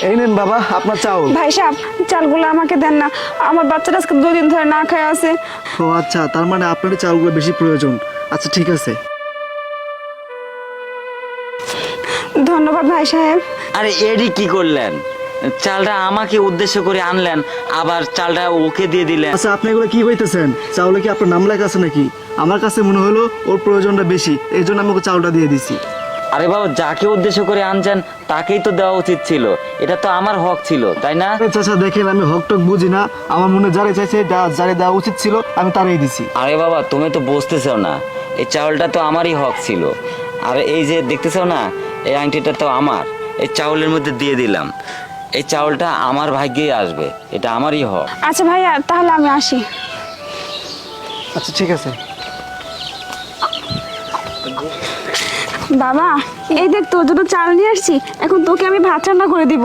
এই নেন বাবা আপনার চাউল। ভাই সাহেব চালগুলো আমাকে দেন না, আমার বাচ্চাটা আজকে 2 দিন ধরে না খেয়ে আছে। ও আচ্ছা, তার মানে আপনারই চাউলগুলো বেশি প্রয়োজন। আচ্ছা ঠিক আছে। ধন্যবাদ ভাই সাহেব। আরে এডি কি করলেন? চালটা আমাকে উদ্দেশ্য করে আনলেন, আবার চালটা ওকে দিয়ে দিলেন। আচ্ছা আপনি এগুলো কি কইতেছেন? চাউলে কি আপনার নাম লেখা আছে নাকি? আমার কাছে মনে হলো ওর প্রয়োজনটা বেশি, এই জন্য আমি ওকে চাউলটা দিয়ে দিছি। আরে বাবা, যাকে উদ্দেশ্য করে আনছেন তাকেই তো দেওয়া উচিত ছিল, এটা তো আমার হক ছিল, তাই না? চাচা দেখেন আমি হক টক বুঝি না, আমার মনে যারে চাইছে যারে দেওয়া উচিত ছিল আমি তারই দিছি। আরে বাবা, তুমি তো বুঝতেছো না, এই চাউলটা তো আমারই হক ছিল। আর এই যে দেখতেছো না, এই আংটিটা তো আমার, এই চাউলের মধ্যে দিয়ে দিলাম। এই চাউলটা আমার ভাগ্যেই আসবে, এটা আমারই হক। আচ্ছা ভাইয়া তাহলে আমি আসি। আচ্ছা ঠিক আছে। বাবা এই দেখ তোর জন্য চাল নিয়ে আসছি, এখন তোকে আমি ভাত রান্না করে দিব।